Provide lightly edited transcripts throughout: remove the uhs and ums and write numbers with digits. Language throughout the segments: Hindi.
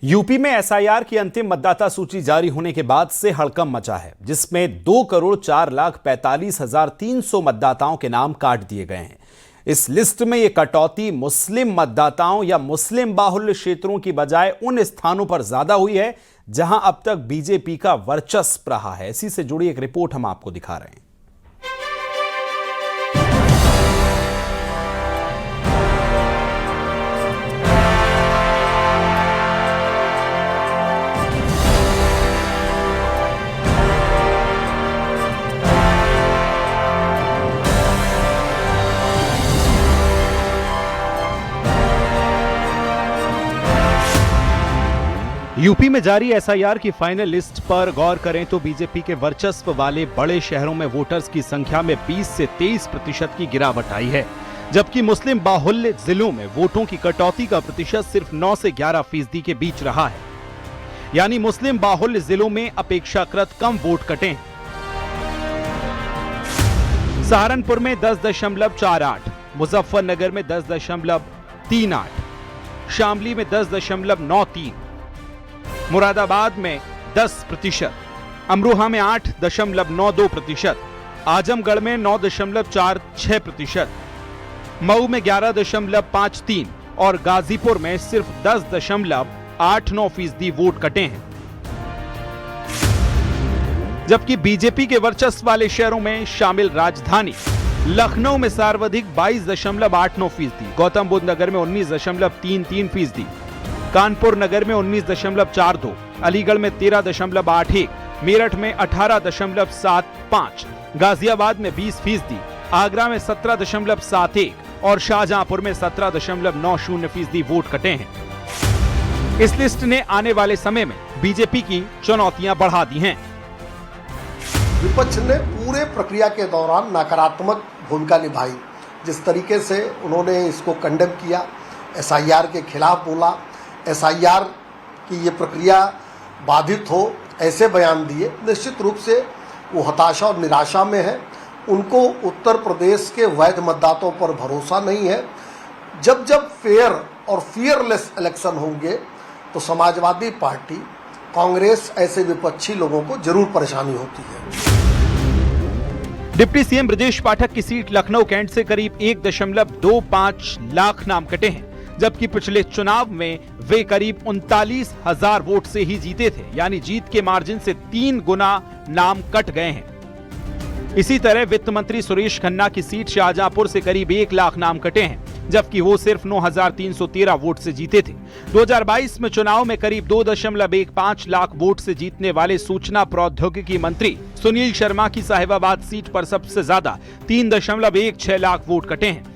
यूपी में एसआईआर की अंतिम मतदाता सूची जारी होने के बाद से हड़कंप मचा है, जिसमें 2,04,45,300 मतदाताओं के नाम काट दिए गए हैं। इस लिस्ट में यह कटौती मुस्लिम मतदाताओं या मुस्लिम बाहुल्य क्षेत्रों की बजाय उन स्थानों पर ज्यादा हुई है जहां अब तक बीजेपी का वर्चस्व रहा है। इसी से जुड़ी एक रिपोर्ट हम आपको दिखा रहे हैं। यूपी में जारी एसआईआर की फाइनल लिस्ट पर गौर करें तो बीजेपी के वर्चस्व वाले बड़े शहरों में वोटर्स की संख्या में 20 से 23% की गिरावट आई है, जबकि मुस्लिम बाहुल्य जिलों में वोटों की कटौती का प्रतिशत सिर्फ 9 से 11% के बीच रहा है। यानी मुस्लिम बाहुल्य जिलों में अपेक्षाकृत कम वोट कटे हैं। सहारनपुर में 10.48, मुजफ्फरनगर में 10.38, शामली में 10.93, मुरादाबाद में 10%, अमरोहा में 8.92%, आजमगढ़ में 9.46%, मऊ में 11.53 और गाजीपुर में सिर्फ 10.89% वोट कटे हैं। जबकि बीजेपी के वर्चस्व वाले शहरों में शामिल राजधानी लखनऊ में सर्वाधिक 22.89%, गौतम बुद्ध नगर में 19.33%, कानपुर नगर में 19.42, अलीगढ़ में 13.81, मेरठ में 18.75, गाजियाबाद में 20%, आगरा में 17.71 और शाहजहांपुर में 17.90% वोट कटे हैं। इस लिस्ट ने आने वाले समय में बीजेपी की चुनौतियां बढ़ा दी हैं। विपक्ष ने पूरे प्रक्रिया के दौरान नकारात्मक भूमिका निभाई। जिस तरीके से उन्होंने इसको कंडेम किया, एसआईआर के खिलाफ बोला, एसआईआर की ये प्रक्रिया बाधित हो, ऐसे बयान दिए, निश्चित रूप से वो हताशा और निराशा में है। उनको उत्तर प्रदेश के वैध मतदाताओं पर भरोसा नहीं है। जब जब फेयर और फियरलेस इलेक्शन होंगे तो समाजवादी पार्टी, कांग्रेस ऐसे विपक्षी लोगों को जरूर परेशानी होती है। डिप्टी सीएम ब्रजेश पाठक की सीट लखनऊ कैंट से करीब 1.25 लाख नाम कटे हैं, जबकि पिछले चुनाव में वे करीब 39,000 वोट से ही जीते थे, यानी जीत के मार्जिन से 3 गुना नाम कट गए हैं। इसी तरह वित्त मंत्री सुरेश खन्ना की सीट शाहजहांपुर से करीब 1 लाख नाम कटे हैं, जबकि वो सिर्फ 9,313 वोट से जीते थे। 2022 में चुनाव में करीब 2.15 लाख वोट से जीतने वाले सूचना प्रौद्योगिकी मंत्री सुनील शर्मा की साहिबाबाद सीट पर सबसे ज्यादा 3.16 लाख वोट कटे हैं।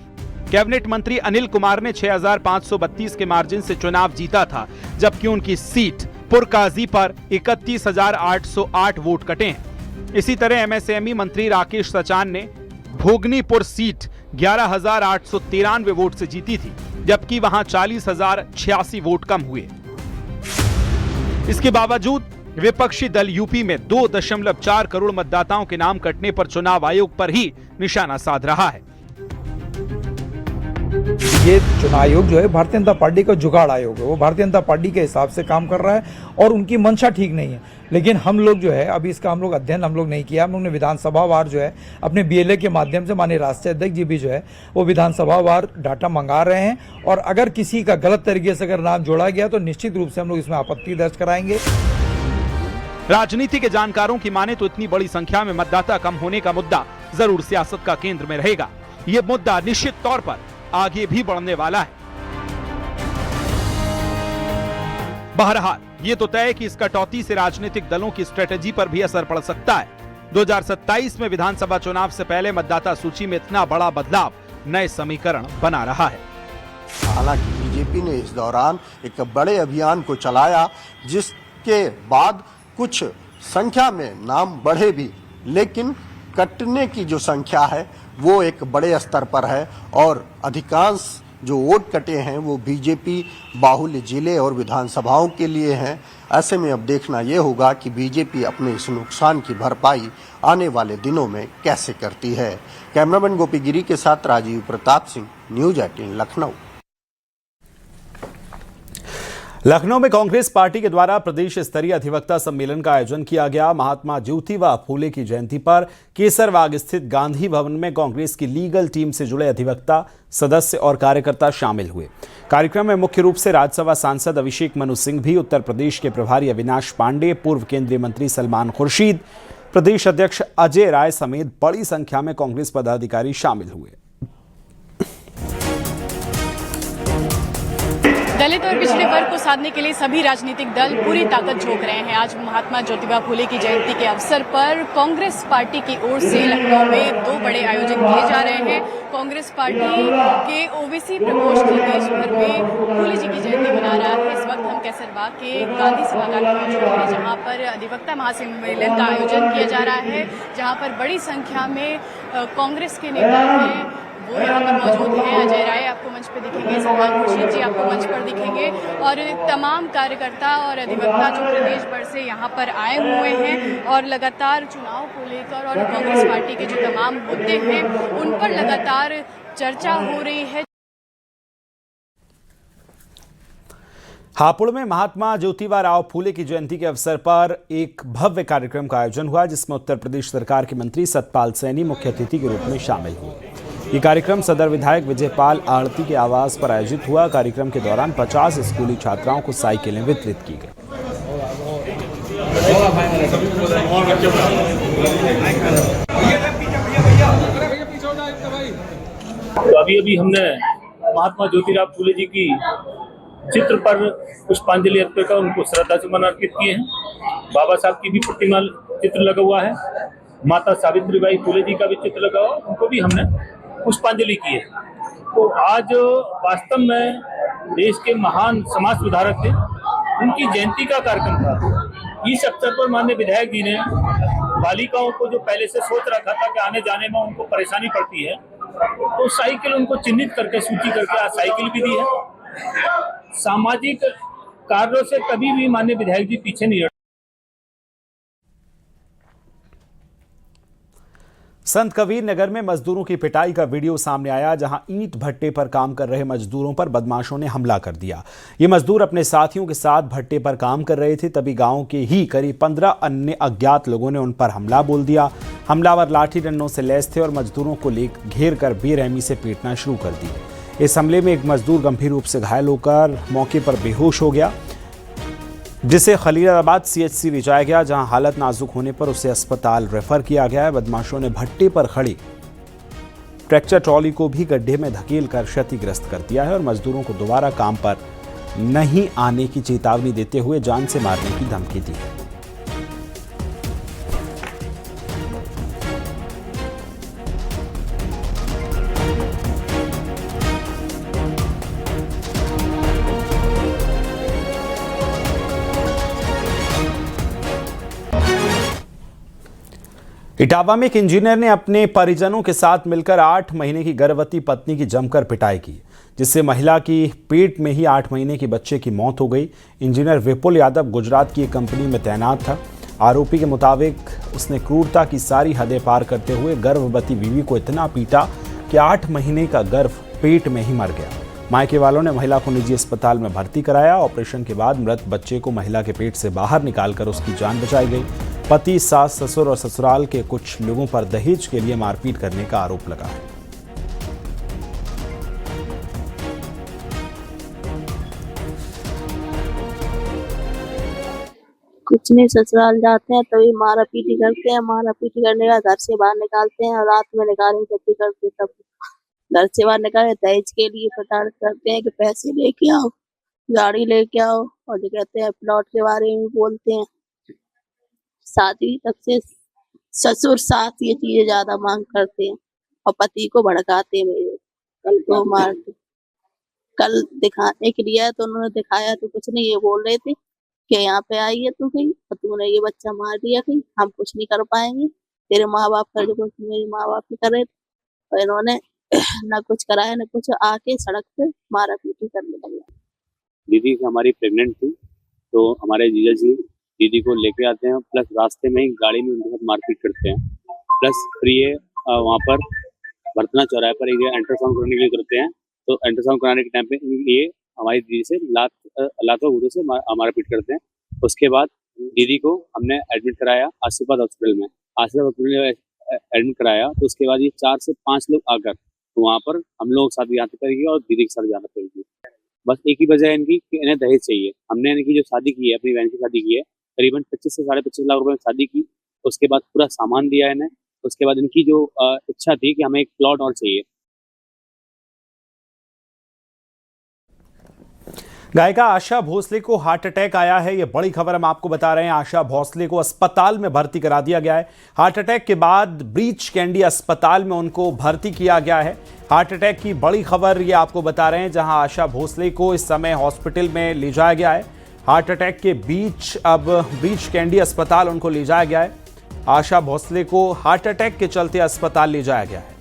कैबिनेट मंत्री अनिल कुमार ने 6,532 के मार्जिन से चुनाव जीता था, जबकि उनकी सीट पुरकाजी पर 31,808 वोट कटे हैं। इसी तरह एमएसएमई मंत्री राकेश सचान ने भोगनीपुर सीट 11,893 वोट से जीती थी, जबकि वहां 40,086 वोट कम हुए। इसके बावजूद विपक्षी दल यूपी में 2.4 करोड़ मतदाताओं के नाम कटने पर चुनाव आयोग पर ही निशाना साध रहा है। ये चुनाव आयोग जो है भारतीय जनता पार्टी का जुगाड़ आयोग है। वो भारतीय जनता पार्टी के हिसाब से काम कर रहा है और उनकी मंशा ठीक नहीं है। लेकिन हम लोग जो है अभी इसका अध्ययन नहीं किया। हम लोग ने विधानसभा वार जो है अपने बीएलए के माध्यम से माननीय राष्ट्रीय अध्यक्ष जी भी जो है वो विधानसभा वार डाटा मंगा रहे हैं, और अगर किसी का गलत तरीके से अगर नाम जोड़ा गया तो निश्चित रूप से हम लोग इसमें आपत्ति दर्ज कराएंगे। राजनीति के जानकारों की माने तो इतनी बड़ी संख्या में मतदाता कम होने का मुद्दा जरूर सियासत का केंद्र में रहेगा। ये मुद्दा निश्चित तौर पर आगे भी बढ़ने वाला है। बहरहाल ये तो तय है कि इस कटौती से राजनीतिक दलों की स्ट्रेटेजी पर भी असर पड़ सकता है। 2027 में विधानसभा चुनाव से पहले मतदाता सूची में इतना बड़ा बदलाव नए समीकरण बना रहा है। हालांकि बीजेपी ने इस दौरान एक बड़े अभियान को चलाया, जिसके बाद कुछ संख्या में नाम बढ़े भी, लेकिन कटने की जो संख्या है वो एक बड़े स्तर पर है, और अधिकांश जो वोट कटे हैं वो बीजेपी बाहुल्य जिले और विधानसभाओं के लिए हैं। ऐसे में अब देखना ये होगा कि बीजेपी अपने इस नुकसान की भरपाई आने वाले दिनों में कैसे करती है। कैमरामैन गोपी गिरी के साथ राजीव प्रताप सिंह, न्यूज़ 18 लखनऊ। लखनऊ में कांग्रेस पार्टी के द्वारा प्रदेश स्तरीय अधिवक्ता सम्मेलन का आयोजन किया गया। महात्मा ज्योतिबा फूले की जयंती पर केसरबाग स्थित गांधी भवन में कांग्रेस की लीगल टीम से जुड़े अधिवक्ता, सदस्य और कार्यकर्ता शामिल हुए। कार्यक्रम में मुख्य रूप से राज्यसभा सांसद अभिषेक मनु सिंघवी, उत्तर प्रदेश के प्रभारी अविनाश पांडे, पूर्व केंद्रीय मंत्री सलमान खुर्शीद, प्रदेश अध्यक्ष अजय राय समेत बड़ी संख्या में कांग्रेस पदाधिकारी शामिल हुए। दलित और पिछड़े वर्ग को साधने के लिए सभी राजनीतिक दल पूरी ताकत झोंक रहे हैं। आज महात्मा ज्योतिबा फूले की जयंती के अवसर पर कांग्रेस पार्टी की ओर से लखनऊ में 2 बड़े आयोजन किए जा रहे हैं। कांग्रेस पार्टी के ओबीसी प्रकोष्ठ देश भर में फूले जी की जयंती मना रहा है। इस वक्त हम केसरबाग के गांधी सभागार में मौजूद हैं, जहां पर अधिवक्ता महासम्मेलन का आयोजन किया जा रहा है, जहां पर बड़ी संख्या में कांग्रेस के नेता हैं, वो यहाँ पर मौजूद हैं। अजय राय आपको मंच पर दिखेंगे, सलमान खुर्शीद जी आपको मंच पर दिखेंगे और तमाम कार्यकर्ता और अधिवक्ता जो प्रदेश भर से यहाँ पर आए हुए हैं और लगातार चुनाव को लेकर और कांग्रेस पार्टी के जो तमाम मुद्दे हैं उन पर लगातार चर्चा हो रही है। हापुड़ में महात्मा ज्योतिबा राव फूले की जयंती के अवसर पर एक भव्य कार्यक्रम का आयोजन हुआ, जिसमें उत्तर प्रदेश सरकार के मंत्री सतपाल सैनी मुख्य अतिथि के रूप में शामिल हुए। ये कार्यक्रम सदर विधायक विजयपाल आड़ती के आवास पर आयोजित हुआ। कार्यक्रम के दौरान 50 स्कूली छात्राओं को साइकिलें वितरित की गई। तो अभी हमने महात्मा ज्योतिराव फूले जी की चित्र पर पुष्पांजलि अर्पित कर उनको श्रद्धा सुमन अर्पित किए हैं। बाबा साहब की भी प्रतिमा चित्र लगा हुआ है, माता सावित्रीबाई फूले जी का भी चित्र लगा हुआ, उनको भी हमने पुष्पांजलि की है। तो आज वास्तव में देश के महान समाज सुधारक थे, उनकी जयंती का कार्यक्रम था। इस अवसर पर माननीय विधायक जी ने बालिकाओं को जो पहले से सोच रखा था कि आने जाने में उनको परेशानी पड़ती है, तो साइकिल उनको चिन्हित करके सूची करके आज साइकिल भी दी है। सामाजिक कार्यों से कभी भी माननीय विधायक जी पीछे नहीं हटे। संत कबीर नगर में मजदूरों की पिटाई का वीडियो सामने आया, जहां ईंट भट्टे पर काम कर रहे मजदूरों पर बदमाशों ने हमला कर दिया। ये मजदूर अपने साथियों के साथ भट्टे पर काम कर रहे थे, तभी गांव के ही करीब 15 अन्य अज्ञात लोगों ने उन पर हमला बोल दिया। हमलावर लाठी डंडों से लैस थे और मजदूरों को घेर कर बेरहमी से पीटना शुरू कर दिया। इस हमले में एक मजदूर गंभीर रूप से घायल होकर मौके पर बेहोश हो गया, जिसे खलीलाबाद सीएचसी ले जाया गया, जहां हालत नाजुक होने पर उसे अस्पताल रेफर किया गया है। बदमाशों ने भट्टे पर खड़ी ट्रैक्टर ट्रॉली को भी गड्ढे में धकेल कर क्षतिग्रस्त कर दिया है और मजदूरों को दोबारा काम पर नहीं आने की चेतावनी देते हुए जान से मारने की धमकी दी है। इटावा में एक इंजीनियर ने अपने परिजनों के साथ मिलकर 8 महीने की गर्भवती पत्नी की जमकर पिटाई की, जिससे महिला की पेट में ही 8 महीने के बच्चे की मौत हो गई। इंजीनियर विपुल यादव गुजरात की एक कंपनी में तैनात था। आरोपी के मुताबिक उसने क्रूरता की सारी हदें पार करते हुए गर्भवती बीवी को इतना पीटा कि 8 महीने का गर्भ पेट में ही मर गया। मायके वालों ने महिला को निजी अस्पताल में भर्ती कराया। ऑपरेशन के बाद मृत बच्चे को महिला के पेट से बाहर निकालकर उसकी जान बचाई गई। पति, सास, ससुर और ससुराल के कुछ लोगों पर दहेज के लिए मारपीट करने का आरोप लगा है। कुछ नहीं, ससुराल जाते हैं तभी मारा पीटी करते हैं, मारा पीटी करने का घर से बाहर निकालते हैं और रात में निकालेंगे जब करते तब घर से बाहर निकाले। दहेज के लिए प्रताड़ित करते हैं कि पैसे लेके आओ, गाड़ी लेके आओ, और जो कहते हैं प्लॉट के बारे में बोलते हैं। शादी तक से ससुर सास ये चीजें ज्यादा मांग करते हैं और पति को भड़काते हैं। मेरे कल को मारते, कल दिखाने के लिए तो उन्होंने दिखाया तो कुछ नहीं, ये बोल रहे थे कि यहाँ पे आई है तू कहीं और तूने ये बच्चा मार दिया, कहीं हम कुछ नहीं कर पाएंगे, तेरे माँ बाप कर जो मेरे माँ बाप ही करे। और इन्होंने न कुछ कराया न कुछ, आके सड़क पे मारा पीटी करने लगे। दीदी हमारी प्रेग्नेंट थी, तो हमारे जीजा जी दीदी को लेके आते हैं, प्लस रास्ते में ही गाड़ी में उनके साथ मारपीट करते हैं। प्लस फिर ये वहाँ पर बर्तना चौराहे पर ये अल्ट्रासाउंड कराने के लिए करते हैं। तो अल्ट्रासाउंड कराने के टाइम पे ये हमारी दीदी से लातों घूटों से मारपीट करते हैं। उसके बाद दीदी को हमने एडमिट कराया आशीर्वाद हॉस्पिटल में। आशीर्वाद हॉस्पिटल में एडमिट कराया तो उसके बाद ये 4 से 5 लोग आकर तो वहाँ पर हम लोग साथ भी आते करेंगे और दीदी के साथ जाना पड़ेगी। बस एक ही वजह है इनकी कि इन्हें दहेज चाहिए। हमने इनकी जो शादी की है, अपनी बहन की शादी की है, करीबन 25 से 25.5 लाख रुपए में शादी की। उसके बाद पूरा सामान दिया इन्हें। उसके बाद इनकी जो इच्छा थी कि हमें एक प्लॉट और चाहिए। गायिका आशा भोसले को हार्ट अटैक आया है, ये बड़ी खबर हम आपको बता रहे हैं। आशा भोसले को अस्पताल में भर्ती करा दिया गया है। हार्ट अटैक के बाद ब्रीच कैंडी अस्पताल में उनको भर्ती किया गया है। हार्ट अटैक की बड़ी खबर ये आपको बता रहे हैं, जहां आशा भोसले को इस समय हॉस्पिटल में ले जाया गया है। हार्ट अटैक के बीच अब ब्रीच कैंडी अस्पताल उनको ले जाया गया है। आशा भोसले को हार्ट अटैक के चलते अस्पताल ले जाया गया है।